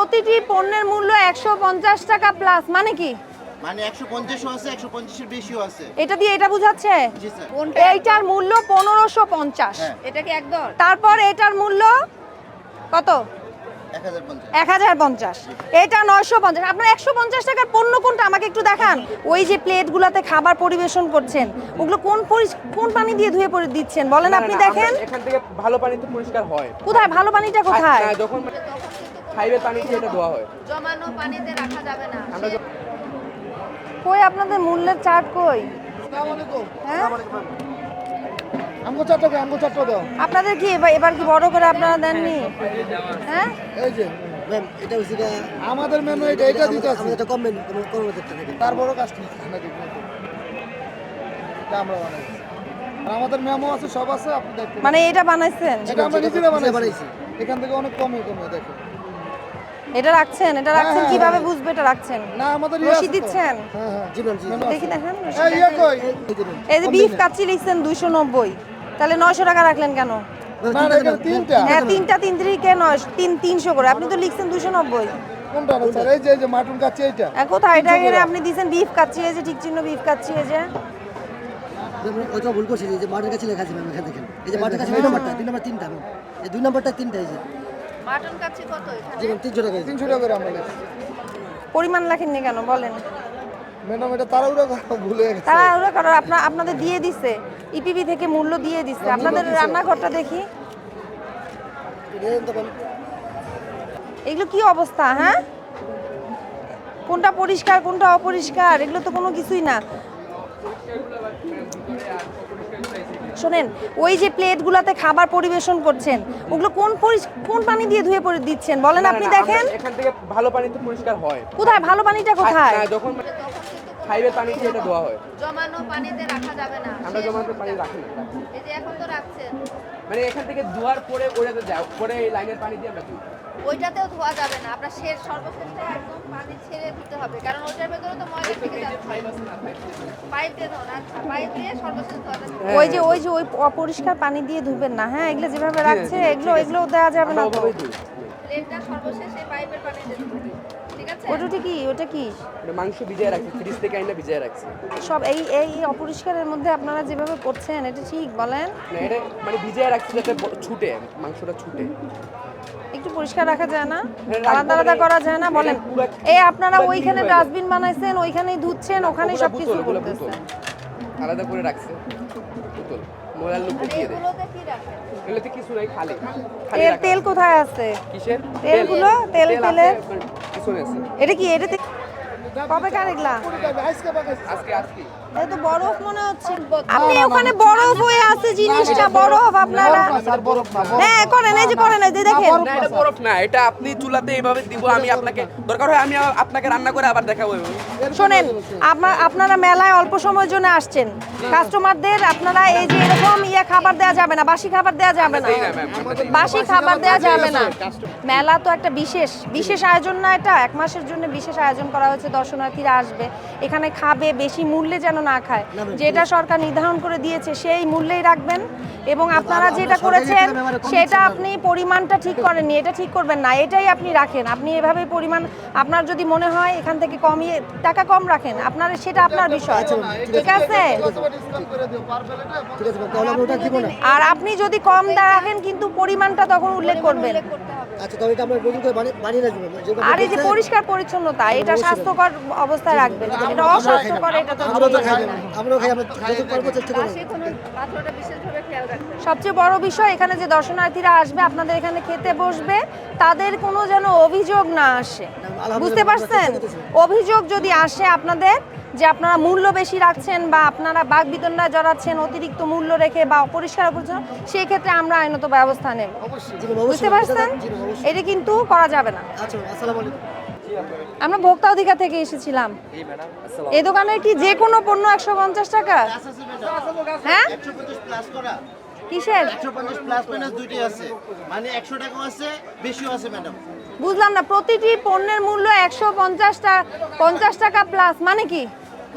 প্রতিটি পণ্যের মূল্য 150 টাকা প্লাস, মানে কি? মানে 150ও আছে, 150 এর বেশিও আছে। এটা দিয়ে এটা বোঝাচ্ছে জি স্যার। এইটার মূল্য 1550। হ্যাঁ। এটা কি একদম? তারপর এটার মূল্য কত? 1050। 1050। এটা 950। আপনার 150 টাকার পণ্য কোনটা আমাকে একটু দেখান। ওই যে প্লেটগুলোতে খাবার পরিবেশন করছেন, ওগুলো কোন পানি দিয়ে ধুয়ে দিচ্ছেন বলেন আপনি? দেখেন এখান থেকে ভালো পানিতে পরিষ্কার হয়। কোথায় ভালো পানিটা কোথায়? না, যখন ফাইভের পানি দিয়ে এটা ধোয়া হয়। জমানো পানিতে রাখা যাবে না। আমরা কই আপনাদের মূল্যের চার্ট কই? হ্যাঁ? আমগো চারটা দাও। আপনাদের কি এবার কি বড় করে আপনারা দেননি? হ্যাঁ, এই যে ম্যাম এটা হচ্ছে গিয়ে আমাদের মেনু এটা দিতে আছে। আমাদের এটা কম মেনু কর্মকর্তা থেকে তার বড় কাজ কি আমরা দেখব। এটা আমরা বানাইছি। আর আমাদের মেমো আছে, সব আছে, আপনি দেখতে। মানে এটা বানাইছেন? এটা আমরা নিজেরা বানাইছি। বানাইছি। এখান থেকে অনেক কমে দেখো। এটা রাখছেন হ্যাঁ, কিভাবে হ্যাঁ। বুঝবে এটা রাখছেন? না আমাদের রসিদ দিচ্ছেন? হ্যাঁ হ্যাঁ। জি ম্যাম জি মেনু দেখি আছে। দেখেন এই ইয়া কই? এই যে বিফ কাচ্চি লিখছেন 290, তাহলে 900 টাকা রাখলেন কেন? না এখানে তিনটা। হ্যাঁ, তিনটা 3 3 300 করে, আপনি তো লিখছেন 290। কোনটা না স্যার? এই যে মাটন কাচ্চি এইটা। কোথায় এটা? এখানে আপনি দিয়েছেন বিফ কাচ্চি, এই যে ঠিক চিহ্ন বিফ কাচ্চি, এই যে ওইটা ভুল করছি যে মাঠের কাছে লেখা আছে ম্যাম এখানে দেখেন। এই যে মাঠের কাছে দুই নাম্বারটা তিনটা ম্যাম। এই দুই নাম্বারটা তিনটা এই যে। মাটন কাচ্চি কত এখানে? জি ম্যাম 300 টাকা এই যে। 300 টাকা করে আমরা লিখছি। পরিমাণ লেখেননি কেন বলেন? ম্যাডাম এটা তাড়াহুড়া করা ভুলে গেছে। তারা ওরা কারণ আপনাদের দিয়ে দিছে, ইপিবি থেকে মূল্য দিয়ে দিচ্ছে। আপনাদের রান্নাঘরটা দেখি, দেন তো ম্যাম। এগুলো কি অবস্থা? হ্যাঁ, কোনটা পরিষ্কার কোনটা অপরিষ্কার এগুলো তো কোনো কিছুই না। শোনেন, ওই যে প্লেটগুলোতে খাবার পরিবেশন করছেন, ওগুলো কোন পানি দিয়ে ধুয়ে দিচ্ছেন বলেন আপনি? দেখেন এখান থেকে ভালো পানিতে পরিষ্কার হয়। কোথায় ভালো পানিটা কোথায়? না, যখন ফাইভের পানি দিয়ে এটা ধোয়া হয়। জমানো পানিতে রাখা যাবে না। আমরা জমানো পানি রাখি না। এই যে এখন তো রাখছেন, মানে এখান থেকে ধোয়ার পরে ওটাতে যায়, পরে এই লাইনের পানি দিয়ে আমরা ধুই। ওইটাতেও ধোয়া যাবে না। আপনার সর্বশেষটা একদম পানি ছেড়ে দিতে হবে, কারণ ওইটার ভেতরে তো ময়লা থেকে যাচ্ছে। পাইপ দিয়ে ধোন। আচ্ছা, পাইপ দিয়ে সর্বশেষ ধোয়াটা দিতে হবে। ওই যে ওই অপরিষ্কার পানি দিয়ে ধুবেন না। হ্যাঁ, এগুলো যেভাবে রাখছে এগুলো দেওয়া যাবে না তো। ওভাবেই ধুই। প্লেটটা সর্বশেষ এই পাইপের পানিতে ধুতে হবে। ঠিক আছে? ওটা কি এটা মাংস ভিজিয়ে রাখছি, ফ্রিজ থেকে আইনা ভিজিয়ে রাখছি। সব এই অপরিষ্কারের মধ্যে আপনারা যেভাবে করছেন এটা ঠিক বলেন? না, এটা মানে ভিজিয়ে রাখছি যাতে ছুটে, মাংসটা ছুটে। একটু পরিষ্কার রাখা যায় না? রাখবো আলাদা আলাদা মানে- করা যায় না বলেন? পুরো- এই আপনারা পুরো ওইখানে clean হয়ে ডাস্টবিন বানাইছেন, ওইখানেই ধুচ্ছেন, ওখানেই ওগুলা সবকিছু বোতল, ওগুলা করতেছেন। আলাদা করে রাখছে বোতল, মোলার লোক আর দিয়ে দেয়। এগুলোতে কি রাখেন? এগুলোতে কিছু নাই, খালি রাখা তেল আছে। কোথায় আছে? কিসের তেলগুলো, আছে, তেলের পিছনে আছে। এটা কি? এটাতে কবে কার এগুলা? আজকে বানাইছি। আজকে এটা তো বরফ মনে হচ্ছে। আপনি ওখানে বরফ হয়ে আছে জিনিসটা, বরফ আপনারা। স্যার বরফ না। হ্যাঁ, করেন, এই যে করেন, এই যে দেখেন। না, এটা বরফ না, এটা আপনি চুলাতে এইভাবে দিব, আমি আপনাকে দরকার হয় আমি আপনাকে রান্না করে আবার দেখাবো। শোনেন, আপনারা মেলায় অল্প সময়ের জন্য আসছেন, কাস্টমারদের আপনারা এই যে এরকম খাবার দেওয়া যাবে না, বাসি খাবার দেওয়া যাবে না, দেই না ম্যাম, আমরা দেই না। বাসি খাবার দেওয়া যাবে না। মেলা তো একটা বিশেষ আয়োজন না, এটা 1 মাসের জন্য বিশেষ আয়োজন করা হয়েছে। দর্শনার্থীরা আসবে, এখানে খাবে, বেশি মূল্যে যেন না খায়। যেটা সরকার নির্ধারণ করে দিয়েছে সেই মূল্যেই রাখবেন। এবং আপনারা যেটা করেছেন সেটা আপনি পরিমাণটা ঠিক করেননি, এটা ঠিক করবেন না, এটাই আপনি রাখেন। আপনি এভাবে পরিমাণ, আপনার যদি মনে হয় এখান থেকে কমিয়ে টাকা কম রাখেন, আপনার সেটা আপনার বিষয়, ঠিক আছে? ডিসকাউন্ট করে দিও পার প্লেটে। ঠিক আছে ম্যাম, তাহলে আমরা ওটা দিব না। আর আপনি যদি কম রাখেন কিন্তু পরিমাণটা তখন উল্লেখ করবেন। আচ্ছা তবে এটা আমরা নতুন করে বানিয়ে রাখবো ম্যাম। যেগুলো আর এই যে পরিষ্কার পরিচ্ছন্নতা, এটা স্বাস্থ্যকর অবস্থায় রাখবেন, এটা অস্বাস্থ্যকর এটা তো আমরাও তো খাই ম্যাম, আমরাও খাই, আমরা যত পারবো চেষ্টা করবো। বাসি কোনো পাত্রটা বিশেষভাবে খেয়াল রাখবেন। সবচেয়ে বড় বিষয় এখানে যে দর্শনার্থীরা আসবে, আপনাদের এখানে খেতে বসবে, তাদের কোনো যেন অভিযোগ না আসে, বুঝতে পারছেন? অভিযোগ যদি আসে আপনাদের যে আপনারা মূল্য বেশি রাখছেন বা আপনারা বাকবিতণ্ডা জড়াচ্ছেন অতিরিক্ত মূল্য রেখে বা অপরিষ্কার অপরিচ্ছন্ন, সেই ক্ষেত্রে আমরা আইনত ব্যবস্থা নেব, জি ম্যাম, অবশ্যই। বুঝতে পারছেন? জি ম্যাম, অবশ্যই। এটা কিন্তু করা যাবে না। আচ্ছা ম্যাম, আসসালামু আলাইকুম। আমরা ভোক্তা অধিকার থেকে এসেছিলাম। এই দোকানের কি যে কোনো পণ্য 150 টাকা? হ্যাঁ, 150 প্লাস করা। কিসের? 150 প্লাস মাইনাস দুইটাই আছে। মানে 100 টাকাও আছে, বেশিও আছে ম্যাডাম। বুঝলাম না, প্রতিটি পণ্যের মূল্য 150 টাকা প্লাস, মানে কি?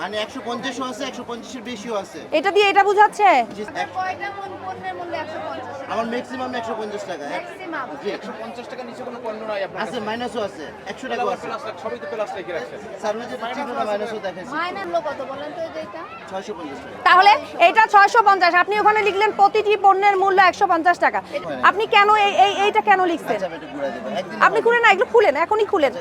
মানে 150ও আছে, 150 এর বেশিও আছে। এটা দিয়ে এটা বোঝাচ্ছে? জি, কয়টা পণ্যের মূল্য 150? আমার ম্যাক্সিমাম 150 টাকা ম্যাক্সিমাম জি 150 টাকা নিচে কোনো পণ্য নাই আপনার আছে মাইনাসও আছে 100 টাকাও আছে প্লাস সবই তো প্লাস রেখে রাখছেন স্যার ওই যে চিকনা মাইনাসও দেখাইছি মাইনার লো কত বলেন তো এই যে এটা 650 টাকা তাহলে এটা 650, আপনি ওখানে লিখলেন প্রতিটি পণ্যের মূল্য 150 টাকা। আপনি কেন এইটা কেন লিখছেন? আচ্ছা আমি একটু ঘুরাই দেব একদিন আপনি খুলেন না, এগুলো খুলেন, এখনই খুলেন,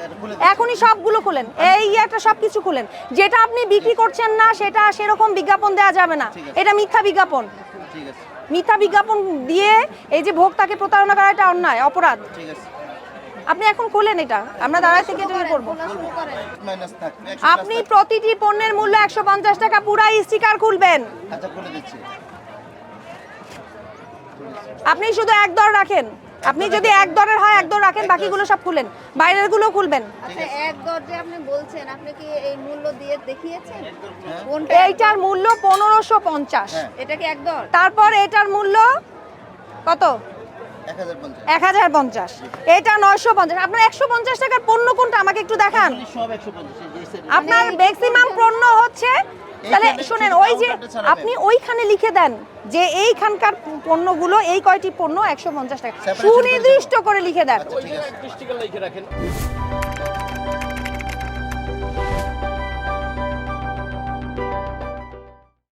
এখনই সবগুলো খুলেন, এই একটা সবকিছু খুলেন। যেটা আপনি বিক্রি করছেন না সেটা সেরকম বিজ্ঞাপন দেওয়া যাবে না, এটা মিথ্যা বিজ্ঞাপন। ঠিক আছে মিথ্যা বিজ্ঞাপন দিয়ে এই যে ভোক্তাকে প্রতারণা করা, এটা অন্যায়, অপরাধ। ঠিক আছে আপনি এখন খুলেন এটা, আমরা দাঁড়ায় থেকে এটা করবো। খোলা শুরু করেন মাইনাস থাক আপনি প্রতিটি পণ্যের মূল্য 150 টাকা, পুরা স্টিকার খুলবেন। আচ্ছা খুলে দিচ্ছি আপনি শুধু এক দর রাখেন, আপনি যদি এক দরের হয় এক দর রাখেন, বাকিগুলো সব খুলেন, বাইরের গুলো খুলবেন। আচ্ছা এক গড় যে আপনি বলছেন, আপনি কি এই মূল্য দিয়ে দেখিয়েছেন কোনটা? এইটার মূল্য 1550, এটা কি এক গড়? তারপর এটার মূল্য কত? 1050 1050, এটা 950। আপনার 150 টাকার পণ্য কোনটা আমাকে একটু দেখান। সব 150 এই যে আপনার ম্যাক্সিমাম পণ্য হচ্ছে, তাহলে এইখানে শুনেন, শুধু ওই যে কাউন্টারটা ছাড়া আপনি ওইখানে লিখে দেন যে এইখানকার পণ্যগুলো, এই কয়টি পণ্য 150 টাকা, Separate সুনির্দিষ্ট করে লিখে দেন। ওই জায়গায় 30 টাকা লিখে রাখেন